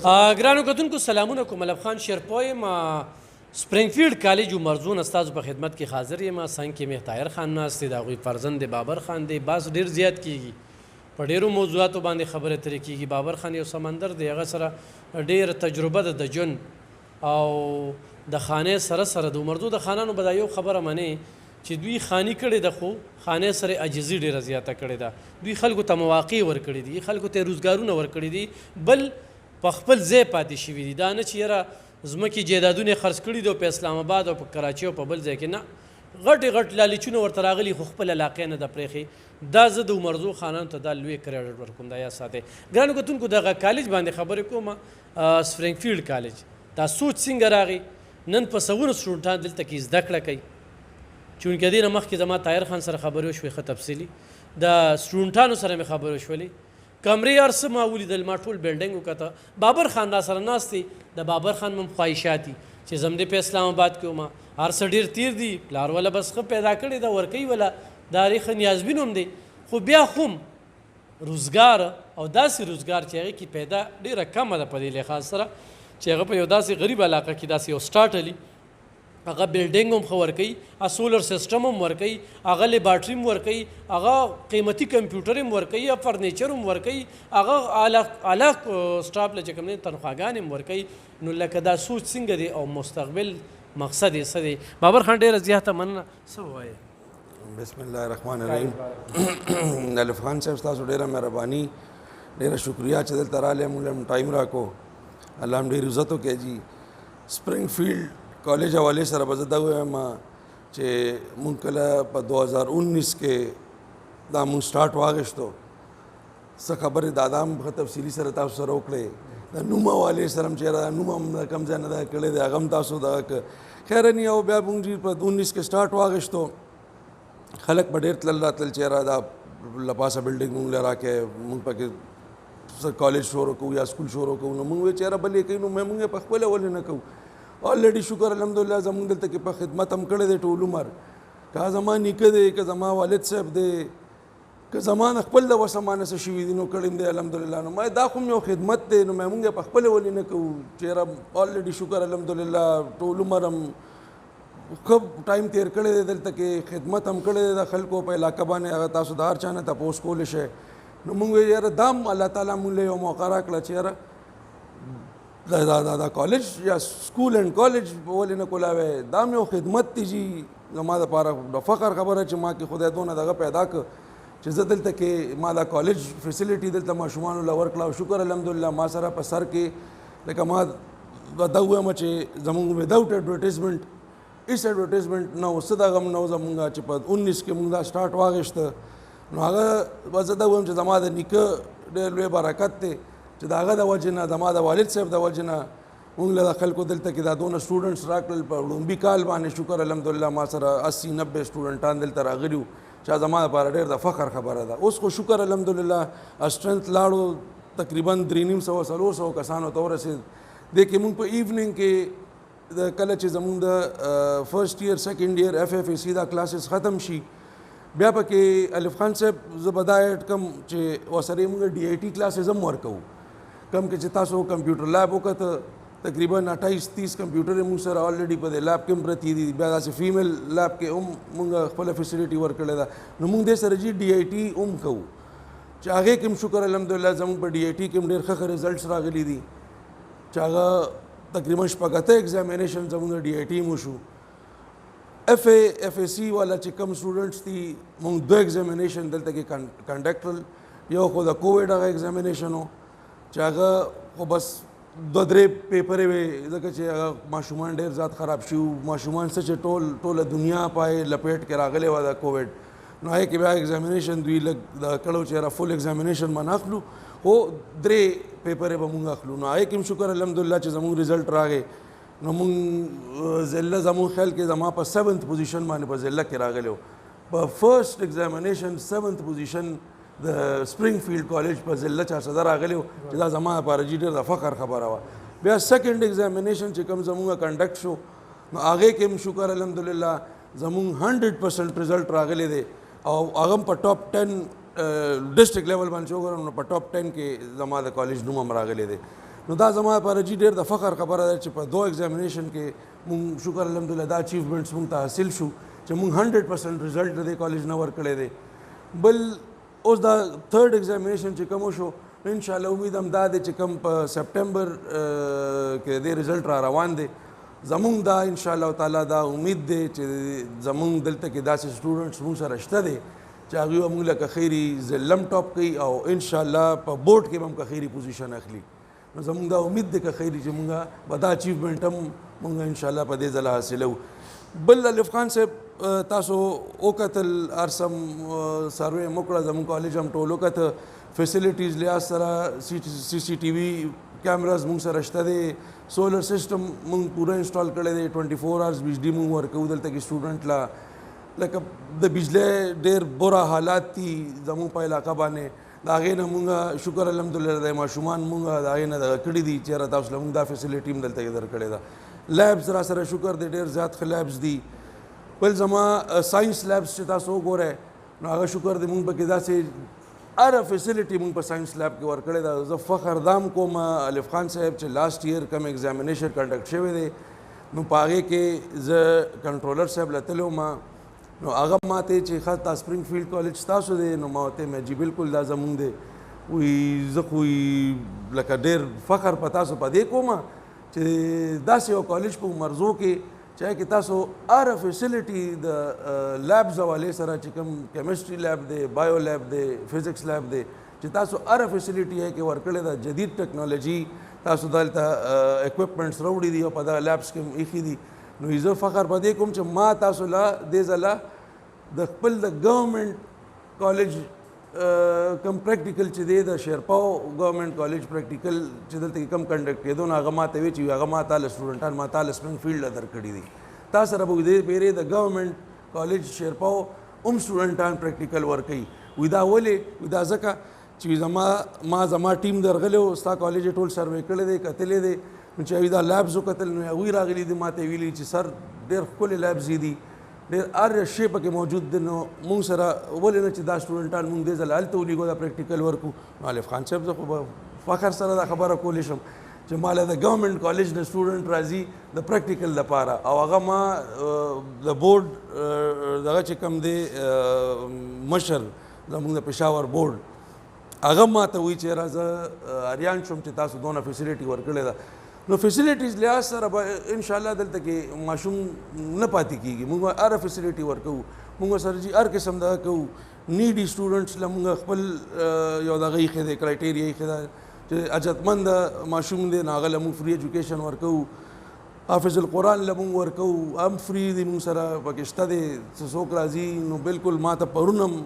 ګرانو کتونکو سلامونه کوم. ملب خان شیرپو یم، سپرینګفیلډ کالج مرزون استادو په خدمت کې حاضر یم. څنګ کې مې طاهر خان ناست دی، د هغوی فرزند دی بابر خان دی. بحث ډېر زیات کیږي، په ډېرو موضوعاتو باندې خبرې اترې کیږي. بابر خان یو سمندر دی، هغه سره ډېر تجربه ده د ژوند او د خانې سره سره د مرزو د خانانو به دا یو خبره منې چې دوی خاني کړې ده، خو خانې سره عاجزي ډېره زیاته کړې ده. دوی خلکو ته مواقع ورکړي دي، خلکو ته روزګارونه ورکړي دي، بل په خپل ځای پاتې شوي دي. دا نه چې یاره ځمکې جایدادونه یې خرڅ کړي دي په اسلام آباد او په کراچۍ او په بل ځای کې، نه غټې غټ لالچونه ورته راغلي خو خپل علاقې نه ده پرېښې. دا زه د عمرزو خانانو ته دا لوی کریډټ ورکوم، دا یاد ساتئ. ګرانو کتونکو دغه کالج باندې خبرې کوم، سپرینګفیلډ کالج. دا سوچ څنګه راغی؟ نن په سوونو سټوډنټان دلته کې زده کړه کوي. چونکې دې نه مخکې زما طاهر خان سره خبرې وشوې ښه تفصیلي، د سټوډنټانو سره مې خبرې وشولې. کمرې هر څه ما ولیدل، ما ټول بلډنګ وکته. بابر خان را سره ناست دی، د بابر خان هم خواهشات دي چې زم دې په اسلام آباد کې وم. هر څه ډېر تیر دي، پلار وله بس ښه پیدا کړې ده، ورکوي وله دا ښه نیازبین هم دی. خو بیا خو روزګار او داسې روزګار چې هغې کې پیدا ډېره کمه ده په دې لحاظ سره چې هغه په یو داسې غریب علاقه کې داسې یو سټارټ علي، هغه بلډنګ هم ښه ورکوي، سولر سیسټم هم ورکوي، هغه لیبارټري هم ورکوي، هغه قیمتي کمپیوټر هم ورکوي، فرنیچر هم ورکوي، هغه اعلی سټاف له چې کوم دی تنخواګانې هم ورکوي. نو لکه دا سوچ څنګه دی او مستقبل مقصد یې څه دی؟ بابر خان ډېره زیاته مننه. څه ووایې؟ بسم الله الرحمن الرحیم. الف خان صاحب ستاسو ډېره مهرباني، ډېره شکریه چې دلته راغلی، موږ هم ټایم راکړو. الله هم ډېر عزت وکړي. جي سپرینګفیلډ کالج حوالې سره به زه دا ووایم چې مونږ کله په 2019 کې دا مونږ سټارټ واخیستو. څه خبرې دا هم ښه تفصیلي سره تاسو سره وکړې. د نوم حوالې سره هم چېرې نوم هم د کوم ځای نه ده کړی دی، هغه هم تاسو دغه کړه. خیر نی او بیا مونږ په 19 کې سټارټ واخیستو. خلک به ډېر تلل راتلل، چېرې دا له پاسه بلډنګ مونږ له راکړې، مونږ پکې کالج شروع کوو یا سکول شروع کوو. نو مونږ وایو چېرې بل یې کوي، نو مونږ یې په خپله ولې نه کوو. آلریډي شکر الحمدلله زمونږ دلته کې په خدمت هم کړی دی ټول عمر. که زما نیکه دی، که زما والد صاحب دی، که زما نه خپل د وسه مانه څه شوي دي، نو کړی دی الحمدلله. نو ما دا خو یو خدمت دی، نو مونږ یې په خپله ولې نه کوو. چېرې آلریډي شکر الحمدلله ټول عمر هم ښه ټایم تیر کړی دی دلته کې، خدمت هم کړی دی د خلکو په علاقه باندې. هغه تاسو د هر چا نه تپوس کولی شئ. نو مونږ وایو یاره دا هم الله تعالی مونږ له یو موقع راکړه چې یاره دا کالج یا سکول اینڈ کالج ولې نه کولاوی. دا هم یو خدمت دی جي زما دپاره د فخر خبره چې ما کې خدای دونه دغه پیدا کړ چې زه دلته کې ما دا کالج فیسیلیټي دلته ماشومانو له ورکړه او شکر الحمدلله. ما سره په سر کې لکه ما دا ووایم چې زمونږ وداوټ ایډورټیزمنټ هېڅ ایډورټیزمنټ نه و، څه دغه هم نه و زمونږ چې په 19 کې مونږ دا سټارټ واخیسته. نو هغه به زه دا ووایم چې زما د نیکه ډېر لوی برکت دی چې د هغه د وجې نه، زما د والد صاحب د وجې نه مونږ له خلکو دلته کې دا دونه سټوډنټس راکړل. په لومبي کال باندې شکر الحمدلله ما سره 80-90 سټوډنټان دلته راغلي وو، چې زما لپاره ډېر د فخر خبره ده. اوس خو شکر الحمدلله اسټرنث لاړو، تقریبا 350-400 کسانو ته ورسېد. دې کې مونږ په ایوننګ کې د کله چې زمونږ د فرسټ ایئر سیکنډ ایئر FFAC دا کلاسز ختم شي، بیا پکې الف خان صاحب زه به دا ایډ کم چې ورسره یې مونږ DIT کلاسز هم ورکوو. کم کې چې تاسو کمپیوټر لیب وکړه، تقریبا 28-30 کمپیوټر مونږ سره آلریډي په دې لیب کې هم پرتې دي. بیا داسې فیمیل لیب کې هم مونږ خپله فیسیلیټي ورکړې ده. نو مونږ دې سره جي DIT هم کوو چې هغې کې هم شکر الحمدلله زمونږ په DIT کې هم ډېر ښه ریزلټس راغلي دي، چې هغه تقریبا 8 ایگزامینیشن زمونږ DIT هم وشو. FAC والا چې کم سټوډنټس دي مونږ 2 ایگزامینیشن دلته کې کنډکټ کړل. یو خو د کووډ هغه ایگزامینیشن و چې هغه خو بس 2-3 پیپرې وې، ځکه چې هغه ماشومان ډېر زیات خراب شوي، ماشومان څه چې ټوله دنیا پای لپیټ کې راغلی وه د کووډ. نو هغې کې بیا ایگزامینیشن دوی لږ د کړو چې یاره فل ایگزامینیشن به نه اخلو، خو 3 پیپرې به مونږ اخلو. نو هغې کې هم شکر الحمدلله چې زمونږ ریزلټ راغی. نو مونږ ضلع زمونږ خیال کې زما په 7th پوزیشن باندې په ضلع کې راغلی و. په فرسټ ایگزامینیشن 7th پوزیشن د سپرینګفیلډ کالج په ضلع چا صدر راغلی و، چې دا زما لپاره جي ډېر د فخر خبره وه. بیا سیکنډ ایگزامینیشن چې کوم زمونږ کنډکټ شو، نو هغې کې هم شکر الحمدلله زمونږ 100% ریزلټ راغلی دی او هغه هم په ټاپ 10 ډسټرکټ لیول باندې وګورم نو په ټاپ 10 کې زما د کالج نوم هم راغلی دی. نو دا زما لپاره جی ډېر د فخر خبره ده چې په 2 ایگزامینیشن کې مونږ شکر الحمدلله دا اچیومنټس مونږ ته حاصل شو چې مونږ 100% رزلټ د دې کالج نه ورکړی دی. بل اوس دا 3rd ایگزامینیشن چې کوم شو ان شاء الله امید هم دا دی چې کوم په سپټمبر کې د رزلټ را روان دی زمونږ دا ان شاء الله تعالی دا امید دی چې زمونږ دلته کې داسې سټوډنټس مونږ سره شته دی چې هغوی به مونږ له خیري ضلع ټاپ کوي او ان شاء الله په بورډ کې به هم خیري پوزیشن اخلي. نو زمونږ دا امید دی که خیري چې مونږ به دا اچیومنټ هم مونږ ان شاء الله په دې ځله حاصلو. بل الف خان صاحب تاسو وکتل ارسم سروې موکړه زمونږ کالج هم ټول وکته فیسیلیټیز لحاظ سره CCTV کیمراز مونږ سره شته دی سولر سسټم مونږ پوره انسټال کړی دی 24 hours بجلی مونږ ورکوو دلته کې سټوډنټ لا لکه د بجلی ډېر بره حالات دي زمونږ په علاقه باندې د هغې نه مونږ شکر الحمدلله د ماشومان مونږ د هغې نه دغه کړي دي چېرې تاسو له مونږ دا فیسیلیټي هم دلته کې درکړې ده. لیبس را سره شکر دی ډېر زیات ښه لیبس دي. بل زما ساینس لیبس چې تاسو وګورئ نو هغه شکر دی مونږ پکې داسې هره فیسیلیټي مونږ په ساینس لیب کې ورکړې ده. زه فخر دام کوم الف خان صاحب چې لاست ایئر کوم ایگزامینیشن کنډکټ شوی دی نو په هغې کې زه کنټرولر صاحب له تللی وم نو هغه ماته چې ښه تا سپرینګ فیلډ کالج ستاسو دی نو ما ورته مې جی بالکل دا زمونږ دی وی زه خو لکه ډېر فخر په تاسو په دې کوم چې داسې یو کالج په مرزو کې چې کې تاسو هره فیسیلیټي د لیبز حوالې سره چې کوم کیمسټري لیب دی بایو لیب دی فزکس لیب دی چې تاسو هره فیسیلیټي یې کې ورکړې ده جدید ټیکنالوژي تاسو دلته اکوپمنټس راوړي دي او په دغه لیبس کې ایښي دي. نو زه فخر په دې کوم چې ما تاسو له دې ځله د خپل د ګورنمنټ کالج کم پریکټیکل چې دی د شیرپاو ګورنمنټ کالج پریکټیکل چې دلته کم کنډکټ کېدو نو هغه ماته وی چې هغه ما تاله سټوډنټان ما تاله سپرینګ فیلډ له درکړي دي تا سره به دې پیرې د ګورنمنټ کالج شیرپاو هم سټوډنټان پریکټیکل ورکوي. وی دا ولې وی دا ځکه چې زما ټیم درغلی و ستا کالج یې ټول سروې کړی دی کتلی دی نو چې هغوی دا لیبز وکتل نو هغوی راغلي دي ما ته ویلي چې سر ډېر ښکلې لیبز دي ډېر هر شی پکې موجود دی نو مونږ سره ولې نه چې دا سټوډنټان مونږ دې ځله هلته ولیږو دا پریکټیکل ورکو. نو الف خان صاحب زه خو به فخر سره دا خبره کولی شم چې ما له د ګورنمنټ کالج نه سټوډنټ راځي د پریکټیکل لپاره او هغه ما د بورډ دغه چې کوم دی مشر زمونږ د پېښور بورډ هغه ما ته وایي چې راځه اریان شوم چې تاسو دونه فیسیلیټي ورکړې ده. نو فیسیلیټیز لحاظ سره به انشاءالله دلته کې ماشوم نه پاتې کېږي مونږ هره فیسیلیټي ورکوو مونږ سره جي هر قسم دغه کوو نیډي سټوډنټس له مونږ خپل یو دغه ایښی دی کرایټیریا ایښی ده چې حاجتمند ماشوم دی نو هغه له مونږ فری ایجوکیشن ورکوو. حافظ القرآن له مونږ ورکوو هم فری دی مونږ سره پکې شته دی څوک راځي نو بالکل ما ته پرون هم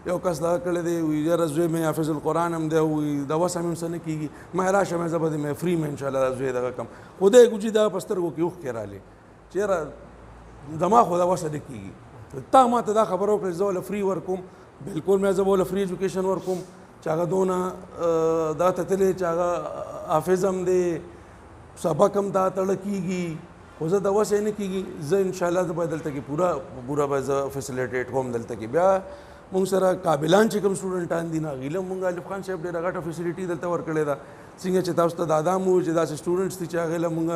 یو کس دغه کړی دی وایي یاره زوی مې حافظ القرآن هم دی وایي د وس هم څه نه کېږي ما راشه مې زه به دې مې فري مې انشاءالله دا زوی دغه کم خدای ګوجي دغه په سترګو کې اوښکې رالې چې یاره زما خو دا وسه نه کېږي تا ما ته دا خبره وکړې زه وله فري ورکوم بالکل مې زه به وله فري ایجوکیشن ورکوم چې هغه دونه دا ته تللی چې هغه حافظ هم دی سبق هم دا تړه کېږي خو زه د وسه نه کېږي زه انشاءالله زه به دلته کې پوره به زه فیسیلیټیټ کوم دلته کې بیا مونږ سره قابلان چې کوم سټوډنټان دي نو هغوی له مونږ الف خان صاحب ډېره غټه فیسیلیټي دلته ورکړې ده څنګه چې تاسو ته دا هم ووایو چې داسې سټوډنټس دي چې هغې له مونږ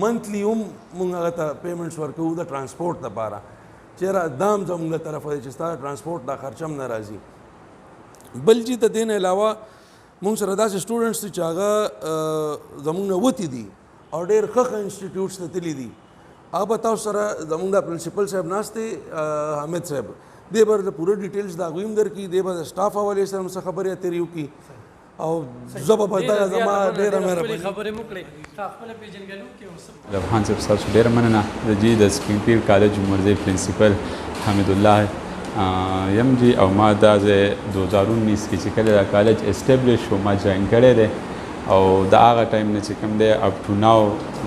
منتھلی هم مونږ هغه ته پیمنټس ورکوو د ټرانسپورټ دپاره چېرې دا هم زمونږ له طرفه دی چې ستا ټرانسپورټ دا خرچه هم نه راځي. بل چې د دې نه علاوه مونږ سره داسې سټوډنټس دي چې هغه زمونږ نه وتي دي او ډېر ښه انسټیټیوټس ته تللي دي هغه به تاسو سره زمونږ د پرنسپل صاحب ناست دی حامد صاحب دی به د پوره ډیټیلز د هغوی هم درکړي دی به د سټاف حوالې سره هم څه خبرې اترې وکړي او زه به دغه زما ډېره مهرباني الف خان صاحب ستاسو ډېره مننه د جي د سپرینګ فیلډ کالج عمرزی پرنسپل حمید الله یم جي او ما دا ځای 2019 کې چې کله دا کالج اسټیبلش شو ما جوین کړی دی او د هغه ټایم نه چې کوم دی اپ ټو ناو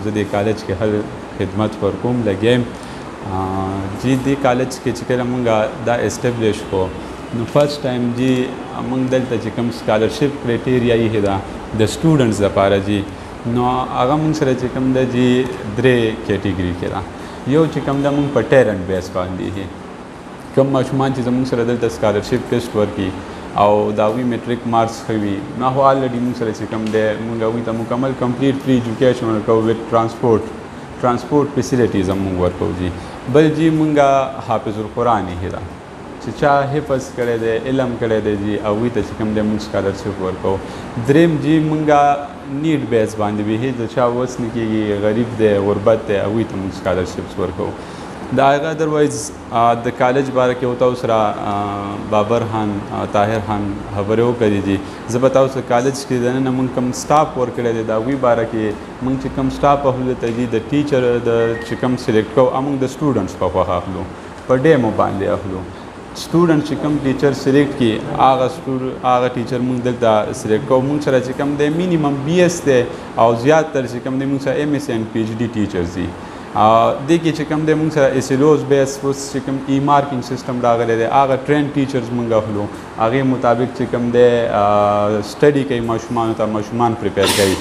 زه دې کالج کې هر خدمت ورکوم لګیم جی دی کالج کې چې کله مونږ دا اسټیبلش کو نو فرست ټایم جی مونږ دلته چې کوم سکالرشپ کرایټیریا یې ده د سټوډنټس لپاره جی نو هغه مونږ سره چې کوم ده جی 3 کیټیګري کې ده یو چې کوم ده مونږ په ټیلنټ بیس باندې کوم ماشومان چې زمونږ سره دلته سکالرشپ ټیسټ ورکړي او د هغوی میټریک مارکس ښه وي نو خو الریډي موږ سره چې کوم دی موږ هغوی ته مکمل کمپلیټ فری ایجوکیشن ورکوو وت ټرانسپورټ فیسیلیټیز هم موږ ورکوو جي بل جي موږ حافظ القرآن یې ده چې چا حفظ کړی دی علم کړی دی جي هغوی ته چې کوم دی موږ سکالرشپ ورکوو دریم جي موږ نیډ بیس باندې وي هېڅ د چا وس نه کېږي غریب دی غربت دی هغوی ته موږ سکالرشپس ورکوو د هغه ادروایز د کالج باره کې تاسو سره بابر خان طاهر خان خبرې وکړې دي زه به تاسو کالج کې دننه موږ کوم سټاف ورکړی دی د هغوی باره کې موږ چې کوم سټاف اخلو ته دي د ټیچر د چې کوم سلیکټ کوو موږ د سټوډنټس په خوښه اخلو په ډیمو باندې اخلو سټوډنټ چې کوم ټیچر سلیکټ کړي هغه ټیچر موږ دلته سلیکټ کوو موږ سره چې کوم دی مینیمم BS دی او زیاتره چې کوم دی موږ سره MS and PhD ټیچرز دي دې کې چې کوم دی موږ سره SLOs بیس اوس چې کوم مارکینګ سیسټم راغلی دی هغه ټرین ټیچرز موږ اخلو هغې مطابق چې کوم دی سټډي کوي ماشومانو ته ماشومان پریپیر کوي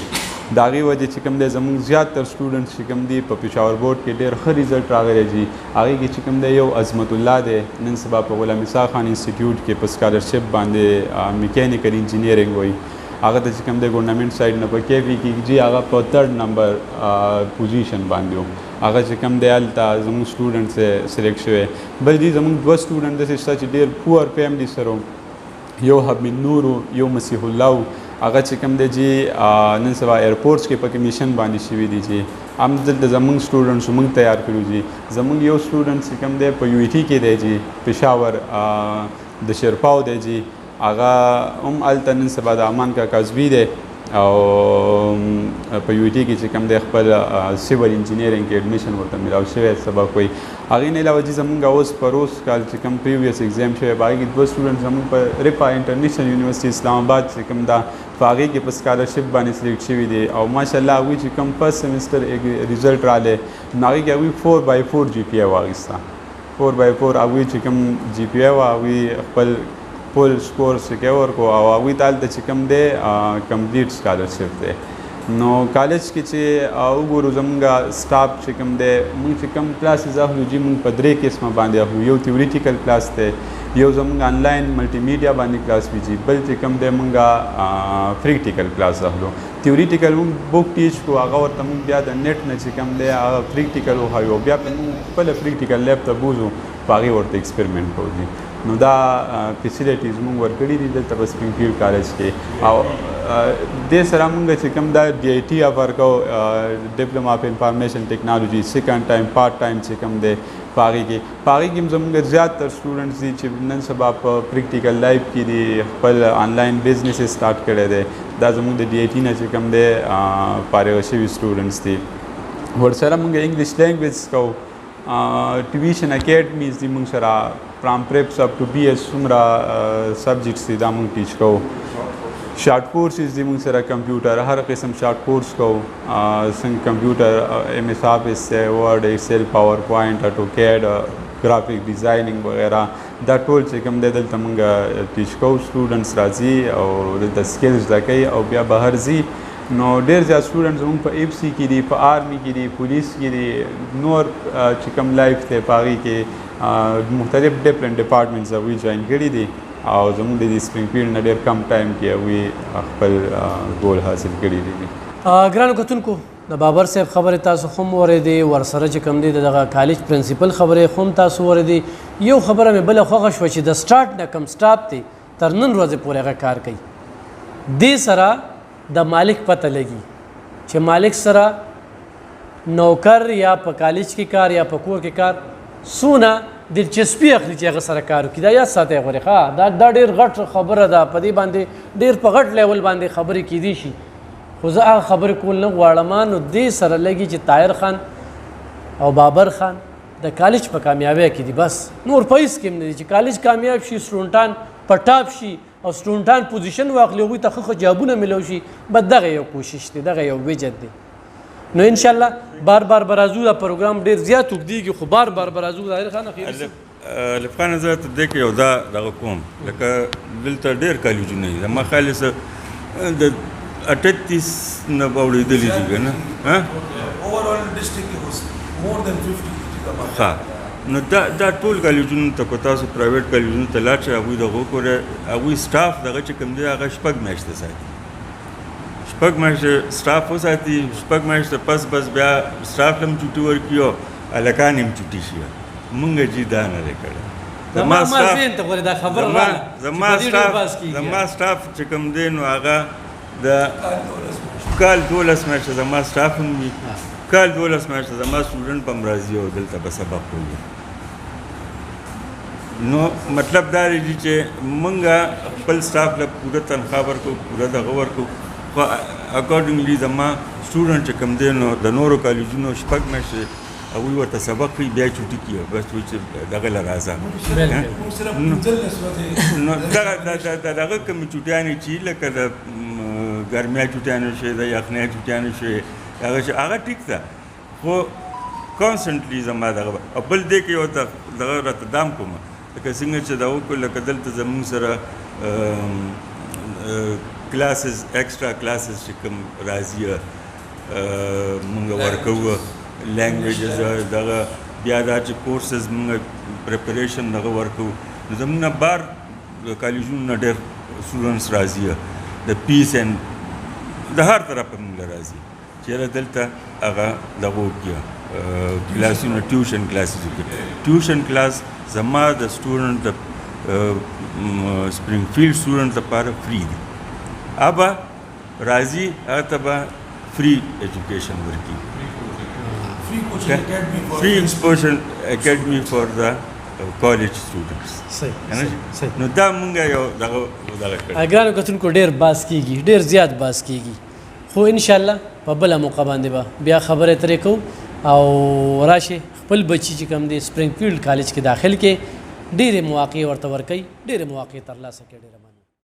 د هغې وجې چې کوم دی زموږ زیاتر سټوډنټس چې کوم دي په پېښور بورډ کې ډېر ښه ریزلټ راغلی دي هغې کې چې کوم دی یو عظمت الله دی نن سبا په غلام اسحاق خان انسټیټیوټ کې په سکالرشپ باندې میکینیکل انجینیرنګ وایي هغه ته چې کوم دی ګورنمنټ سایډ نه په KV کې جي هغه په 3rd نمبر پوزیشن باندې و هغه چې کوم دی هلته زموږ سټوډنټس سلیکټ شوی بل دي زموږ 2 سټوډنټ داسې شته چې ډېر پور فیملی سره یو حبیب نور یو مسیح الله هغه چې کوم دی جي نن سبا ایرپورټس کې پکې میشن باندې شوي دي چې هم دلته زموږ سټوډنټس موږ تیار کړو جي زموږ یو سټوډنټ چې کوم دی په UET کې دی جي پېښور د شیرپاو دی جي هغه هم هلته نن سبا د امان کاکا زوی دی او په UET کې چې کوم دی خپل سیول انجینیرینګ کې ایډمیشن ورته میلاو شوی سبق وایي هغې نه علاوه جي زموږ اوس په روز کال چې کوم پریویس ایگزام شوی په هغې کې 2 سټوډنټ زموږ په رپا انټرنیشنل یونیورسټي اسلام آباد چې کوم دا په هغې کې په سکالرشپ باندې سلیکټ شوي دي او ماشاءالله هغوی چې کوم فرست سیمسټر ریزلټ رالی نو هغې کې هغوی 4/4 GPA واخیسته 4/4 هغوی چې کوم GPA وه هغوی خپل فل سکور سکور ورکو او هغوی ته هلته چې کوم دی کمپلیټ سکالرشپ دی نو کالج کې چې وګورو زموږ سټاف چې کوم دی موږ چې کوم کلاسز اخلو جي موږ په 3 قسمه باندې اخلو یو تیوریټیکل کلاس دی یو زموږ آنلاین ملټي میډیا باندې کلاس وي جي بل چې کوم دی موږ پریکټیکل کلاس اخلو تیوریټیکل موږ بک ټیچ کو هغه ورته موږ بیا د نیټ نه چې کوم دی هغه پریکټیکل وښایو بیا موږ خپله پریکټیکل لیب ته بوځو په هغې ورته ایکسپریمنټ کوو جي نو دا فیسیلیټیز موږ ورکړي دي دلته په سپرینګ فیلډ کالج کې او دې سره موږ چې کوم دا DIT افر کوو ډپلوما اف انفارمیشن ټیکنالوجي سیکنډ ټایم پارټ ټایم چې کوم دی په هغې کې هم زموږ زیاتر سټوډنټس دي چې نن سبا په پریکټیکل لایف کې دي خپل آنلاین بزنس سټارټ کړی دی دا زموږ د DIT نه چې کوم دی فارغ شوي سټوډنټس دي ورسره موږ انګلیش لینګویج کوو ټیویشن اکیډمیز دي موږ سره فرام پریپس اپ ټو BS څومره سبجیکټس دي دا موږ ټیچ کوو شارټ کورسز دي موږ سره کمپیوټر هر قسم شارټ کورس کوو څنګه کمپیوټر MS آفس دی ورډ ایکسل پاور پوینټ AutoCAD ګرافیک ډیزاینینګ وغیره دا ټول چې کوم دی دلته موږ ټیچ کوو سټوډنټس راځي او دلته سکلز زده کوي او بیا بهر ځي نو ډېر زیات سټوډنټ زموږ په FC کې دي په آرمي کې دي پولیس کې دي نور چې کوم لایف دی په هغې کې مختلف ډفرنټ ډپارټمنټس هغوی جوین کړي دي او زموږ د دې سپرینګ فیلډ نه ډېر کم ټایم کې هغوی خپل ګول حاصل کړي دي ګرانو کتونکو د بابر صاحب خبرې تاسو خو هم اورېدې ورسره چې کوم دی دغه کالج پرنسپل خبرې خو هم تاسو اورېدې یو خبره مې بله خوښه شوه چې د سټارټ نه کم سټاپ دی تر نن ورځې پورې هغه کار کوي دې سره د مالک پته لګي چې مالک سره نوکر یا په کالج کې کار یا په کور کې کار څونه دلچسپي اخلي چې هغه سره کار وکړي دا یاد ساتئ غورې ښه دا ډېر غټ خبره ده په دې باندې ډېر په غټ لیول باندې خبرې کیدی شي خو زه هغه خبرې کول نه غواړم نو دې سره لګي چې طاهر خان او بابر خان د کالج په کامیابۍ کې دي بس نور په هېڅ کې هم نه دي چې کالج کامیاب شي سټوډنټان په ټاپ شي او سټوډنټان پوزیشن واخلي هغوی ته ښه جابونه میلو شي بس دغه یو کوشش دی دغه یو وجد دی نو انشاءالله بار بار برازو دا پروګرام ډېر زیات اوږدېږي خو بار بار برازو طاهر خان الف خان زه ته دې کې یو دا دغه کوم لکه دلته ډېر کالجونه دي زما خیال د 38 نه به اورېدلي دي که نه اوورال ډسټرکټ کې اوس مور دین 50 ښه نو دا ټول کالجونو ته که تاسو پرایویټ کالجونو ته لاړ شئ هغوی دغه وګورئ هغوی سټاف دغه چې کوم دی هغه 6 میاشتې ساتي 6 میاشتې سټاف وساتي 6 میاشتې پس بس بیا سټاف له هم چوټي ورکړي او هلکان هم چوټي شي مونږ جي دا نه دی کړی زما سټاف چې کوم دی نو هغه د کال 12 میاشتې زما سټاف هم وي کال 12 میاشتې زما سټوډنټ به هم راځي او دلته به سبق وایي نو مطلب دا دی چې مونږ خپل سټاف له پوره تنخواه ورکړو پوره دغه ورکړو خو اکارډنګلی زما سټوډنټ چې کوم دی نو د نورو کالجونو 6 میاشتې هغوی ورته سبق کوي بیا چوټي کیږي بس وایي چې دغه له راځه نو دغه کومې چوټیانې چې لکه د ګرمیا چوټیانې شوې د یخنیا چوټیانې شوې هغه ټیک ده خو کانسټنټلی زما دغه او بل دی کې یو دغه راته دام کومه لکه څنګه چې دا وکړو لکه دلته زموږ سره کلاسز ایکسټرا کلاسز چې کوم راځي مونږ ورکوو لینګویجز دغه بیا دا چې کورسز مونږ پریپریشن دغه ورکوو نو زموږ نه بار کالجونو نه ډېر سټوډنټس راځي د پیس اینډ د هر طرفه مونږ راځي چېرې دلته هغه دغه وکړي کلاسونه ټیوشن کلاسز وکړي ټیوشن کلاس زما د سټوډنټ د سپرینګ فیلډ سټوډنټ لپاره فری دی ابا راځي هغه ته به فری ایجوکیشن ورکړي free exposure academy for the college students صحیح نو دا مونږ یو دغه ګرانو کتونکو ډېر باس کیږي ډېر زیات باس کیږي خو ان شاء الله په بله موقع باندې به بیا خبرې ترې کوو او راشي خپل بچي چې کوم دی سپرینګ فیلډ کالج کې داخل کې ډېرې مواقع ورته ورکوي ډېرې مواقع ترلاسه کړي ډېره